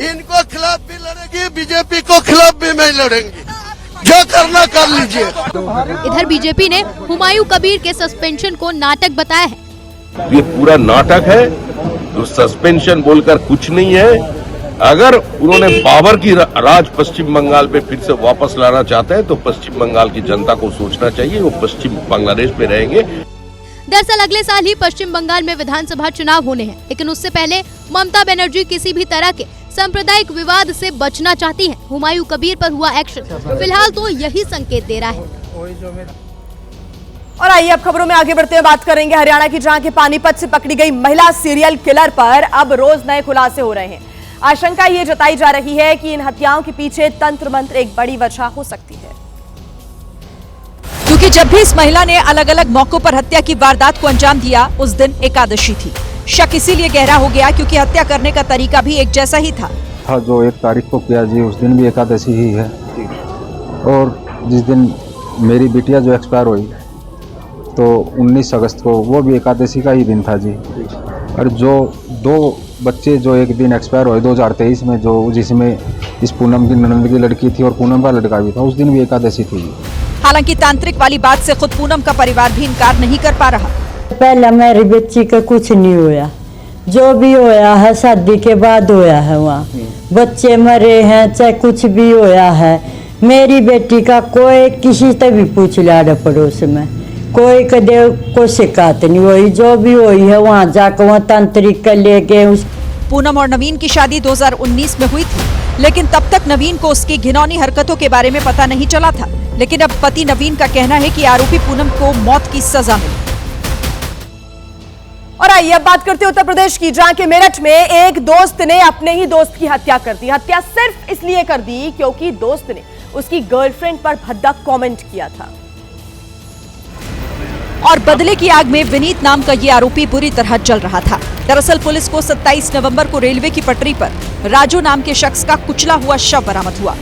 इनको खिलाफ भी लड़ेगी, बीजेपी को खिलाफ भी मैं लड़ेंगी, जो करना कर लीजिए। इधर बीजेपी ने हुमायूं कबीर के सस्पेंशन को नाटक बताया है। ये पूरा नाटक है, तो सस्पेंशन बोलकर कुछ नहीं है। अगर उन्होंने बाबर की राज पश्चिम बंगाल पे फिर से वापस लाना चाहते हैं तो पश्चिम बंगाल की जनता को सोचना चाहिए, वो पश्चिम बांग्लादेश में रहेंगे। दरअसल अगले साल ही पश्चिम बंगाल में विधानसभा चुनाव होने हैं, लेकिन उससे पहले ममता बनर्जी किसी भी तरह के सांप्रदायिक विवाद से बचना चाहती हैं। हुमायूं कबीर पर हुआ एक्शन फिलहाल तो यही संकेत दे रहा है। और आइए अब खबरों में आगे बढ़ते हुए बात करेंगे हरियाणा की, जहां के पानीपत से पकड़ी गई महिला सीरियल किलर पर अब रोज नए खुलासे हो रहे हैं। आशंका ये जताई जा रही है कि इन हत्याओं के पीछे तंत्र मंत्र एक बड़ी वजह हो सकती है, क्योंकि जब भी इस महिला ने अलग अलग मौकों पर हत्या की वारदात को अंजाम दिया उस दिन एकादशी थी। शक इसीलिए गहरा हो गया क्योंकि हत्या करने का तरीका भी एक जैसा ही था। जो 1 तारीख को किया जी, उस दिन भी एकादशी ही है। और जिस दिन मेरी बिटिया जो एक्सपायर हुई तो 19 अगस्त को, वो भी एकादशी का ही दिन था जी। और जो 2 बच्चे जो एक दिन एक्सपायर हुए 2023 में, जो जिसमें इस पूनम की ननद की लड़की थी और पूनम का लड़का भी था, उस दिन भी एकादशी थी। हालांकि तांत्रिक वाली बात से खुद पूनम का परिवार भी इनकार नहीं कर पा रहा। पहले मेरी बच्ची का कुछ नहीं होया, जो भी होया है शादी के बाद होया है। वहाँ बच्चे मरे हैं, चाहे कुछ भी होया है। मेरी बेटी का कोई किसी से भी पूछ लिया पड़ोस में, कोई कदे को शिकायत नहीं हुई। जो भी हुई है वहाँ जाकर वहाँ तांत्रिक का लेके पूनम और नवीन की शादी 2019 में हुई थी, लेकिन तब तक नवीन को उसकी घिनौनी हरकतों के बारे में पता नहीं चला था। लेकिन अब पति नवीन का कहना है कि आरोपी पूनम को मौत की सजा मिली। और आइए अब बात करते हैं उत्तर प्रदेश की, जहां के मेरठ में एक दोस्त ने अपने ही दोस्त की हत्या कर दी। हत्या सिर्फ इसलिए कर दी क्योंकि दोस्त ने उसकी गर्लफ्रेंड पर भद्दा कमेंट किया था। और बदले की आग में विनीत नाम का ये आरोपी बुरी तरह जल रहा था। दरअसल पुलिस को 27 नवंबर को रेलवे की पटरी पर राजू नाम के शख्स का कुचला हुआ शव बरामद हुआ।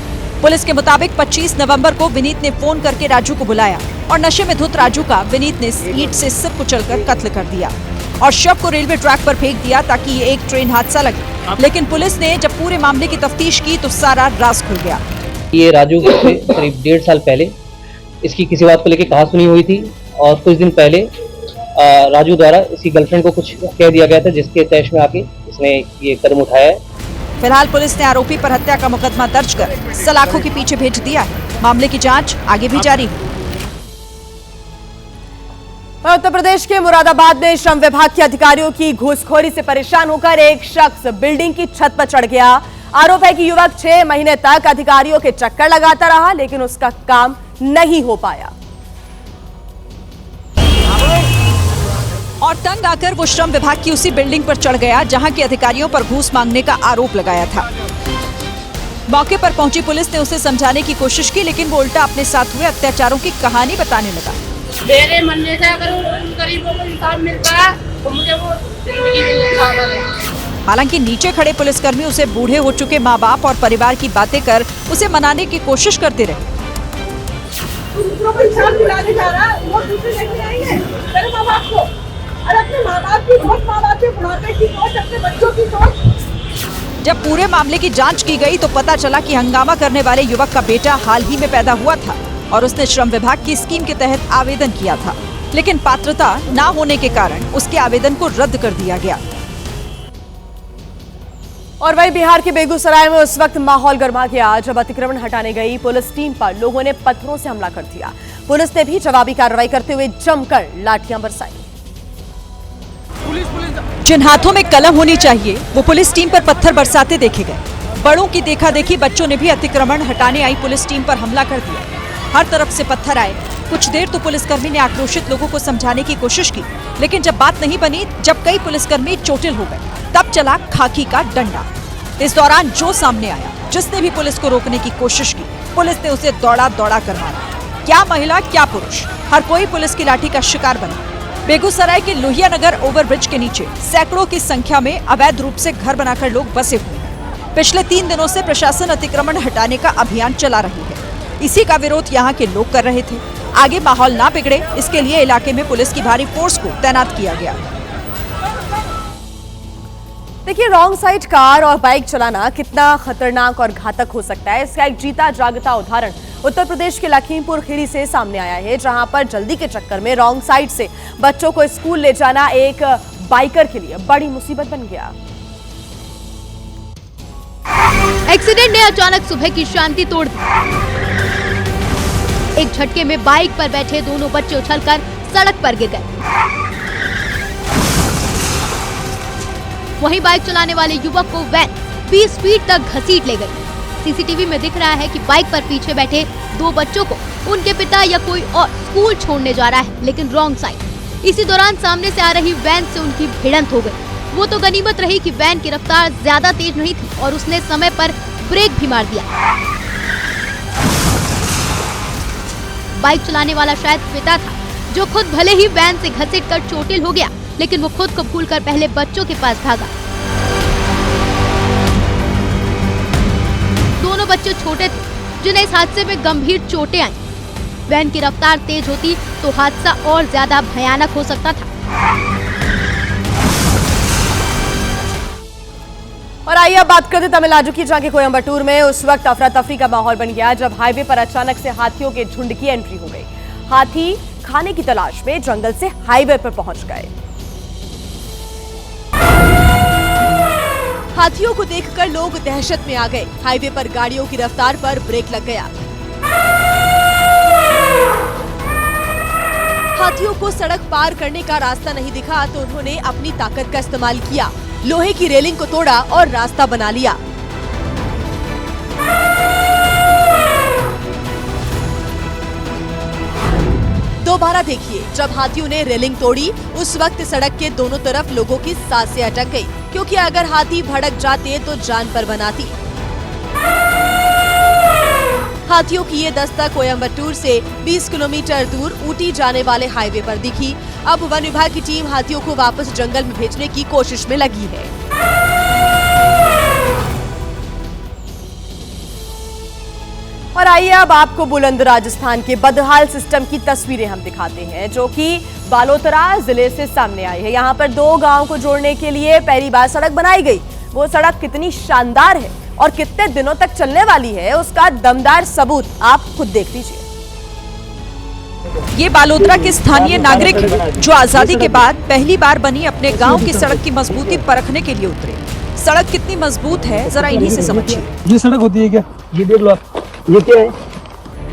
पुलिस के मुताबिक 25 नवंबर को विनीत ने फोन करके राजू को बुलाया और नशे में धुत राजू का विनीत ने ईंट से सिर कुचलकर कत्ल कर दिया और शव को रेलवे ट्रैक पर फेंक दिया ताकि ये एक ट्रेन हादसा लगे। लेकिन पुलिस ने जब पूरे मामले की तफ्तीश की तो सारा राज खुल गया। ये राजू से करीब 1.5 साल पहले इसकी किसी बात को लेकर कहासुनी हुई थी और कुछ दिन पहले राजू द्वारा इसकी गर्लफ्रेंड को कुछ कह दिया गया था, जिसके तैश में आके इसने ये कदम उठाया है। फिलहाल पुलिस ने आरोपी पर हत्या का मुकदमा दर्ज कर सलाखों के पीछे भेज दिया है। मामले की जांच आगे भी जारी है। उत्तर प्रदेश के मुरादाबाद में श्रम विभाग के अधिकारियों की घूसखोरी से परेशान होकर एक शख्स बिल्डिंग की छत पर चढ़ गया। आरोप है कि युवक 6 महीने तक अधिकारियों के चक्कर लगाता रहा, लेकिन उसका काम नहीं हो पाया और तंग आकर वो श्रम विभाग की उसी बिल्डिंग पर चढ़ गया जहां के अधिकारियों पर घूस मांगने का आरोप लगाया था। मौके पर पहुंची पुलिस ने उसे समझाने की कोशिश की, लेकिन वो उल्टा अपने साथ हुए अत्याचारों की कहानी बताने लगा। मेरे मनने से अगर उन गरीबों को इंसाफ मिलता है तो मुझे वो जिंदगी में। हालांकि नीचे खड़े पुलिसकर्मी उसे बूढ़े हो चुके माँ बाप और परिवार की बातें कर उसे मनाने की कोशिश करते रहे। जब पूरे मामले की जांच की गई तो पता चला कि हंगामा करने वाले युवक का बेटा हाल ही में पैदा हुआ था और उसने श्रम विभाग की स्कीम के तहत आवेदन किया था, लेकिन पात्रता न होने के कारण उसके आवेदन को रद्द कर दिया गया। और वही बिहार के बेगूसराय में उस वक्त माहौल गर्मा गया जब अतिक्रमण हटाने गई पुलिस टीम पर लोगों ने पत्थरों से हमला कर दिया। पुलिस ने भी जवाबी कार्रवाई करते हुए जमकर लाठियां बरसाई। जिन हाथों में कलम होनी चाहिए वो पुलिस टीम पर पत्थर बरसाते देखे गए। बड़ों की देखा देखी बच्चों ने भी अतिक्रमण हटाने आई पुलिस टीम पर हमला कर दिया। हर तरफ से पत्थर आए। कुछ देर तो पुलिसकर्मी ने आक्रोशित लोगों को समझाने की कोशिश की, लेकिन जब बात नहीं बनी, जब कई पुलिसकर्मी चोटिल हो गए, तब चला खाकी का डंडा। इस दौरान जो सामने आया, जिसने भी पुलिस को रोकने की कोशिश की, पुलिस ने उसे दौड़ा दौड़ा कर मारा। क्या महिला क्या पुरुष, हर कोई पुलिस की लाठी का शिकार बना। बेगूसराय के लोहिया नगर ओवरब्रिज के नीचे सैकड़ों की संख्या में अवैध रूप से घर बनाकर लोग बसे हुए हैं। पिछले 3 दिनों से प्रशासन अतिक्रमण हटाने का अभियान चला रही है। इसी का विरोध यहाँ के लोग कर रहे थे। आगे माहौल ना बिगड़े, इसके लिए इलाके में पुलिस की भारी फोर्स को तैनात किया गया। देखिए, रॉन्ग साइड कार और बाइक चलाना कितना खतरनाक और घातक हो सकता है, इसका एक जीता जागता उदाहरण उत्तर प्रदेश के लखीमपुर खीरी से सामने आया है, जहां पर जल्दी के चक्कर में रॉन्ग साइड से बच्चों को स्कूल ले जाना एक बाइकर के लिए बड़ी मुसीबत बन गया। एक्सीडेंट ने अचानक सुबह की शांति तोड़ दी। एक झटके में बाइक पर बैठे दोनों बच्चे उछलकर सड़क पर गिर गए। वहीं बाइक चलाने वाले युवक को वैन 20 फीट तक घसीट ले गई। सीसीटीवी में दिख रहा है कि बाइक पर पीछे बैठे 2 बच्चों को उनके पिता या कोई और स्कूल छोड़ने जा रहा है, लेकिन रॉन्ग साइड। इसी दौरान सामने से आ रही वैन से उनकी भिड़ंत हो गई। वो तो गनीमत रही कि वैन की रफ्तार ज्यादा तेज नहीं थी और उसने समय पर ब्रेक भी मार दिया। बाइक चलाने वाला शायद पिता था, जो खुद भले ही वैन से घसीटकर चोटिल हो गया, लेकिन वो खुद को भूलकर पहले बच्चों के पास भागा। दोनों बच्चे छोटे थे, जिन्हें इस हादसे में गंभीर चोटें आई। वैन की रफ्तार तेज होती तो हादसा और ज्यादा भयानक हो सकता था। और आइए अब बात करते तमिलनाडु की, जहां के कोयम्बटूर में उस वक्त अफरा तफरी का माहौल बन गया जब हाईवे पर अचानक से हाथियों के झुंड की एंट्री हो गई। हाथी खाने की तलाश में जंगल से हाईवे पर पहुंच गए। हाथियों को देखकर लोग दहशत में आ गए। हाईवे पर गाड़ियों की रफ्तार पर ब्रेक लग गया। हाथियों को सड़क पार करने का रास्ता नहीं दिखा तो उन्होंने अपनी ताकत का इस्तेमाल किया। लोहे की रेलिंग को तोड़ा और रास्ता बना लिया। दोबारा देखिए, जब हाथियों ने रेलिंग तोड़ी उस वक्त सड़क के दोनों तरफ लोगों की सांसें अटक गई, क्योंकि अगर हाथी भड़क जाते तो जान पर बनाती। हाथियों की ये दस्तक कोयम्बटूर से 20 किलोमीटर दूर ऊटी जाने वाले हाईवे पर दिखी। अब वन विभाग की टीम हाथियों को वापस जंगल में भेजने की कोशिश में लगी है। और आइए अब आपको बुलंद राजस्थान के बदहाल सिस्टम की तस्वीरें हम दिखाते हैं, जो कि बालोतरा जिले से सामने आई है। यहाँ पर 2 गांव को जोड़ने के लिए पहली बार सड़क बनाई गई। वो सड़क कितनी शानदार है और कितने दिनों तक चलने वाली है, उसका दमदार सबूत आप खुद देख लीजिए। ये बालोतरा के स्थानीय नागरिक हैं, जो आजादी के बाद पहली बार बनी अपने गांव की सड़क की मजबूती परखने के लिए उतरे। सड़क कितनी मजबूत है, जरा इन्हीं से समझिए। ये सड़क होती है क्या? ये देख लो आप, ये क्या है?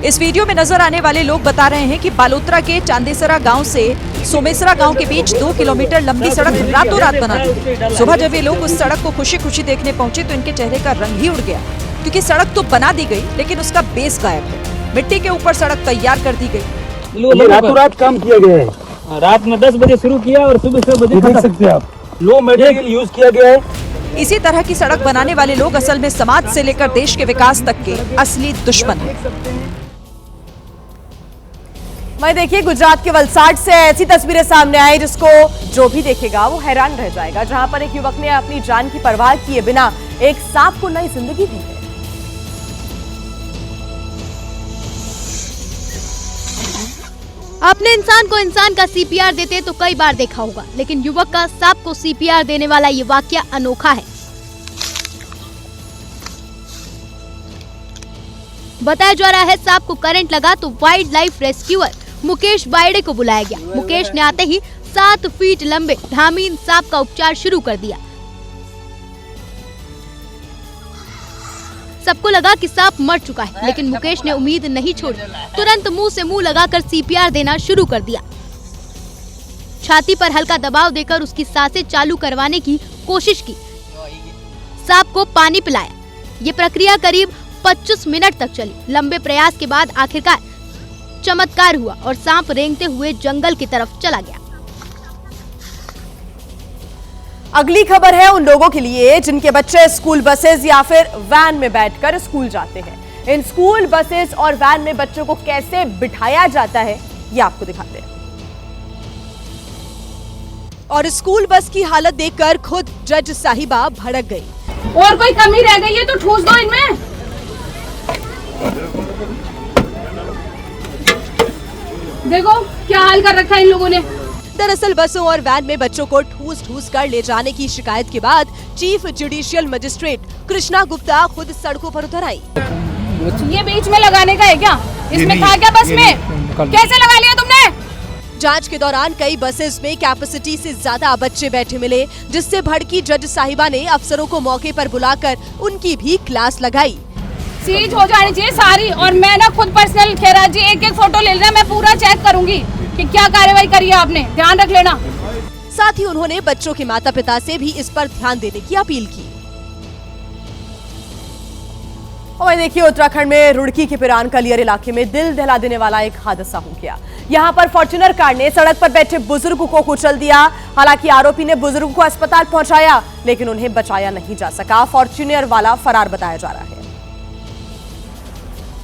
इस वीडियो में नजर आने वाले लोग बता रहे हैं कि बालोतरा के चांदेसरा गांव से सोमेसरा गांव के बीच 2 किलोमीटर लंबी सड़क रातों रात बना दी। सुबह जब ये लोग उस सड़क को खुशी खुशी देखने पहुंचे तो इनके चेहरे का रंग ही उड़ गया, क्योंकि सड़क तो बना दी गई लेकिन उसका बेस गायब है। मिट्टी के ऊपर सड़क तैयार कर दी गई। रातों रात काम किया गया है। रात में 10 बजे शुरू किया और सुबह 6 बजे देख सकते हैं आप। लो मटेरियल यूज किया गया है। इसी तरह की सड़क बनाने वाले लोग असल में समाज से लेकर देश के विकास तक के असली दुश्मन हैं। वहीं देखिए, गुजरात के वलसाड से ऐसी तस्वीरें सामने आई जिसको जो भी देखेगा वो हैरान रह जाएगा, जहां पर एक युवक ने अपनी जान की परवाह किए बिना एक सांप को नई जिंदगी दी है। आपने इंसान को इंसान का सीपीआर देते तो कई बार देखा होगा, लेकिन युवक का सांप को सीपीआर देने वाला ये वाकया अनोखा है। बताया जा रहा है सांप को करंट लगा तो वाइल्ड लाइफ रेस्क्यूअर मुकेश बायडे को बुलाया गया। मुकेश ने आते ही 7 फीट लंबे धामीन सांप का उपचार शुरू कर दिया। सबको लगा कि सांप मर चुका है, लेकिन मुकेश ने उम्मीद नहीं छोड़ी। तुरंत मुंह से मुंह लगाकर CPR देना शुरू कर दिया। छाती पर हल्का दबाव देकर उसकी सांसें चालू करवाने की कोशिश की। सांप को पानी पिलाया। ये प्रक्रिया करीब 25 मिनट तक चली। लंबे प्रयास के बाद आखिरकार चमत्कार हुआ और सांप रेंगते हुए जंगल की तरफ चला गया। अगली खबर है उन लोगों के लिए जिनके बच्चे स्कूल बसेस या फिर वैन में बैठकर स्कूल जाते हैं। इन स्कूल बसेस और वैन में बच्चों को कैसे बिठाया जाता है, ये आपको दिखाते हैं। और स्कूल बस की हालत देखकर खुद जज साहिबा भड़क गई। और कोई कमी रह गई है तो ठूस दो इनमें। देखो क्या हाल कर रखा है इन लोगों ने। दरअसल बसों और वैन में बच्चों को ठूस कर ले जाने की शिकायत के बाद chief judicial magistrate Krishna Gupta खुद सड़कों पर उतर आई। ये बीच में लगाने का है क्या? इसमें था क्या बस में? कैसे लगा लिया तुमने? जांच के दौरान कई बसेस में कैपेसिटी से ज्यादा बच्चे बैठे मिले, जिससे भड़की जज साहिबा ने अफसरों को मौके पर बुलाकर उनकी भी क्लास लगाई। सीज हो जानी चाहिए सारी, और मैं ना खुद पर्सनल खेरा जी एक फोटो ले लेना, मैं पूरा चेक करूंगी कि क्या कार्रवाई करी है आपने, ध्यान रख लेना। साथ ही उन्होंने बच्चों के माता पिता से भी इस पर ध्यान देने की अपील की। और देखिए उत्तराखंड में रुड़की के पिरान कलियर इलाके में दिल दहला देने वाला एक हादसा हो गया। यहां पर फॉर्च्यूनर कार ने सड़क पर बैठे बुजुर्ग को कुचल दिया। हालांकि आरोपी ने बुजुर्ग को अस्पताल पहुंचाया, लेकिन उन्हें बचाया नहीं जा सका। फॉर्च्यूनर वाला फरार बताया जा रहा है।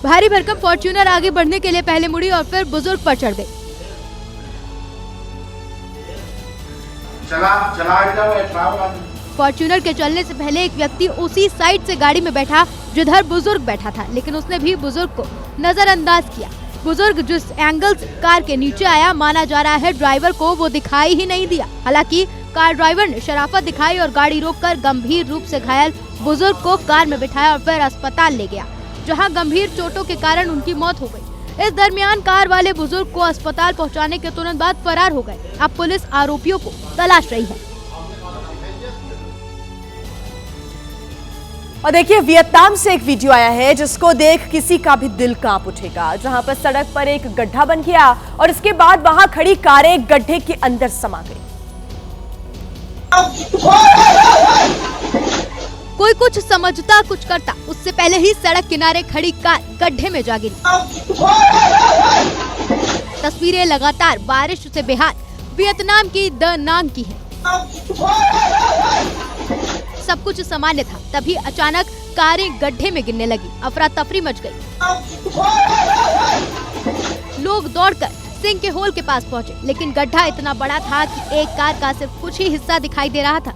भारी भरकम फॉर्च्यूनर आगे बढ़ने के लिए पहले मुड़ी और फिर बुजुर्ग पर चढ़ गई। फॉर्च्यूनर के चलने से पहले एक व्यक्ति उसी साइड से गाड़ी में बैठा जिधर बुजुर्ग बैठा था, लेकिन उसने भी बुजुर्ग को नजरअंदाज किया। बुजुर्ग जिस एंगल से कार के नीचे आया, माना जा रहा है ड्राइवर को वो दिखाई ही नहीं दिया। हालांकि कार ड्राइवर ने शराफत दिखाई और गाड़ी रोककर गंभीर रूप से घायल बुजुर्ग को कार में बिठाया और फिर अस्पताल ले गया, जहां गंभीर चोटों के कारण उनकी मौत हो गई। इस दरमियान कार वाले बुजुर्ग को अस्पताल पहुंचाने के तुरंत बाद फरार हो गए। अब पुलिस आरोपियों को तलाश रही है। और देखिए वियतनाम से एक वीडियो आया है जिसको देख किसी का भी दिल कांप उठेगा, जहां पर सड़क पर एक गड्ढा बन गया और इसके बाद वहां खड़ी कारें गड्ढे के अंदर समा गई। कोई कुछ समझता कुछ करता, उससे पहले ही सड़क किनारे खड़ी कार गड्ढे में जा गिरी। तस्वीरें लगातार बारिश से बेहाल वियतनाम की द नांग की है। सब कुछ सामान्य था, तभी अचानक कारें गड्ढे में गिरने लगी। अफरा तफरी मच गई। लोग दौड़कर सिंक के होल के पास पहुंचे, लेकिन गड्ढा इतना बड़ा था कि एक कार का सिर्फ कुछ ही हिस्सा दिखाई दे रहा था।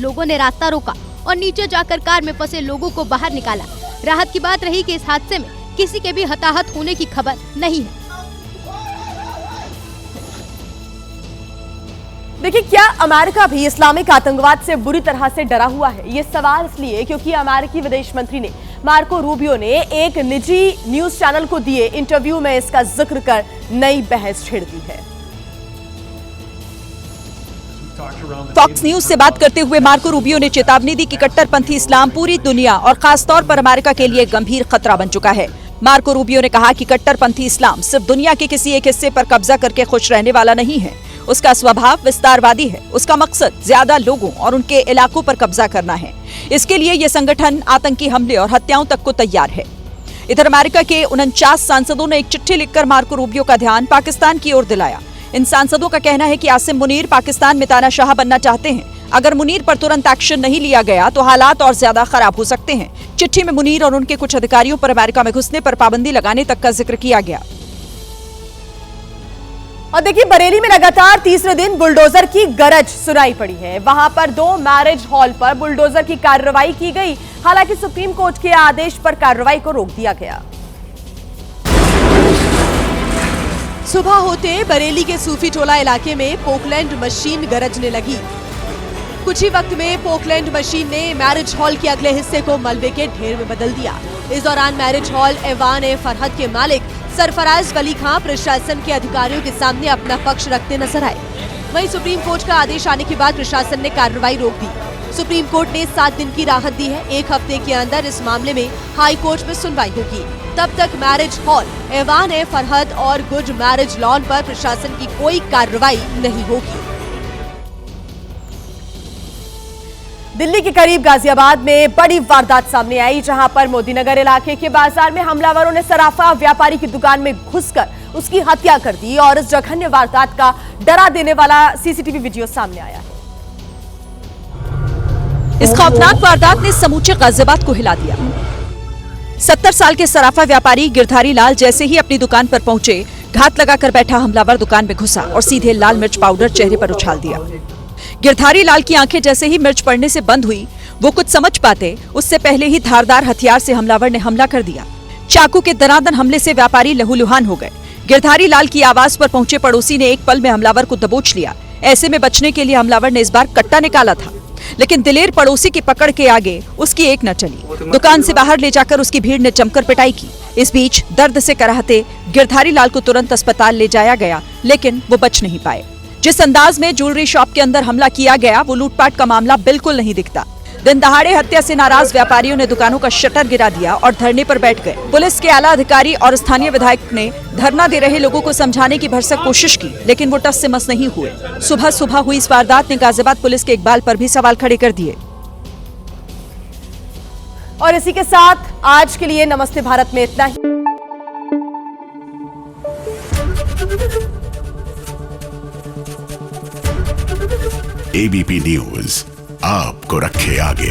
लोगों ने रास्ता रोका और नीचे जाकर कार में फंसे लोगों को बाहर निकाला। राहत की बात रही कि इस हादसे में किसी के भी हताहत होने की खबर नहीं है। देखिए क्या अमेरिका भी इस्लामिक आतंकवाद से बुरी तरह से डरा हुआ है? ये सवाल इसलिए क्योंकि अमेरिकी विदेश मंत्री ने मार्को रूबियो ने एक निजी न्यूज चैनल को दिए इंटरव्यू में इसका जिक्र कर नई बहस छेड़ दी है। फॉक्स न्यूज से बात करते हुए मार्को रूबियो ने चेतावनी दी कि कट्टरपंथी इस्लाम पूरी दुनिया और खासतौर पर अमेरिका के लिए गंभीर खतरा बन चुका है। मार्को रूबियो ने कहा कि कट्टरपंथी इस्लाम सिर्फ दुनिया के किसी एक हिस्से पर कब्जा करके खुश रहने वाला नहीं है। उसका स्वभाव विस्तारवादी है। उसका मकसद ज्यादा लोगों और उनके इलाकों पर कब्जा करना है। इसके लिए ये संगठन आतंकी हमले और हत्याओं तक को तैयार है। इधर अमेरिका के 49 सांसदों ने एक चिट्ठी लिखकर मार्को रूबियो का ध्यान पाकिस्तान की ओर दिलाया। इन सांसदों का कहना है कि आसिम मुनीर पाकिस्तान में तानाशाह बनना चाहते हैं। अगर मुनीर पर तुरंत एक्शन नहीं लिया गया तो हालात और ज्यादा खराब हो सकते हैं। चिट्ठी में मुनीर और उनके कुछ अधिकारियों पर अमेरिका में घुसने पर पाबंदी लगाने तक का जिक्र किया गया। और देखिए बरेली में लगातार तीसरे दिन बुलडोजर की गरज सुनाई पड़ी है। वहां पर 2 मैरिज हॉल पर बुलडोजर की कार्रवाई की गई। हालांकि सुप्रीम कोर्ट के आदेश पर कार्रवाई को रोक दिया गया। सुबह होते बरेली के सूफी टोला इलाके में पोकलैंड मशीन गरजने लगी। कुछ ही वक्त में पोकलैंड मशीन ने मैरिज हॉल के अगले हिस्से को मलबे के ढेर में बदल दिया। इस दौरान मैरिज हॉल एवान फरहद के मालिक सरफराज वली खां प्रशासन के अधिकारियों के सामने अपना पक्ष रखते नजर आए। वहीं सुप्रीम कोर्ट का आदेश आने के बाद प्रशासन ने कार्रवाई रोक दी। सुप्रीम कोर्ट ने 7 दिन की राहत दी है। 1 हफ्ते के अंदर इस मामले में हाई कोर्ट में सुनवाई होगी। तब तक मैरिज हॉल, ऐवान फरहद और गुड मैरिज लॉन पर प्रशासन की कोई कार्रवाई नहीं होगी। दिल्ली के करीब गाजियाबाद में बड़ी वारदात सामने आई, जहां पर मोदीनगर इलाके के बाजार में हमलावरों ने सराफा व्यापारी की दुकान में घुसकर उसकी हत्या कर दी और इस जघन्य वारदात का डरा देने वाला सीसीटीवी वीडियो सामने आया है। इस खौफनाक वारदात ने समूचे गाजियाबाद को हिला दिया। 70 साल के सराफा व्यापारी गिरधारी लाल जैसे ही अपनी दुकान पर पहुंचे, घात लगाकर बैठा हमलावर दुकान में घुसा और सीधे लाल मिर्च पाउडर चेहरे पर उछाल दिया। गिरधारी लाल की आंखें जैसे ही मिर्च पड़ने से बंद हुई, वो कुछ समझ पाते उससे पहले ही धारदार हथियार से हमलावर ने हमला कर दिया। चाकू के दनादन हमले से व्यापारी लहूलुहान हो गए। गिरधारी लाल की आवाज पर पहुंचे पड़ोसी ने एक पल में हमलावर को दबोच लिया। ऐसे में बचने के लिए हमलावर ने इस बार कट्टा निकाला था, लेकिन दिलेर पड़ोसी की पकड़ के आगे उसकी एक न चली। दुकान से बाहर ले जाकर उसकी भीड़ ने जमकर पिटाई की। इस बीच दर्द से कराहते गिरधारी लाल को तुरंत अस्पताल ले जाया गया, लेकिन वो बच नहीं पाए। जिस अंदाज में ज्वेलरी शॉप के अंदर हमला किया गया, वो लूटपाट का मामला बिल्कुल नहीं दिखता। दिन दहाड़े हत्या से नाराज व्यापारियों ने दुकानों का शटर गिरा दिया और धरने पर बैठ गए। पुलिस के आला अधिकारी और स्थानीय विधायक ने धरना दे रहे लोगों को समझाने की भरसक कोशिश की, लेकिन वो टस से मस नहीं हुए। सुबह सुबह हुई इस वारदात ने गाजियाबाद पुलिस के इकबाल पर भी सवाल खड़े कर दिए। और इसी के साथ आज के लिए नमस्ते भारत में इतना ही। एबीपी न्यूज आपको रखे आगे।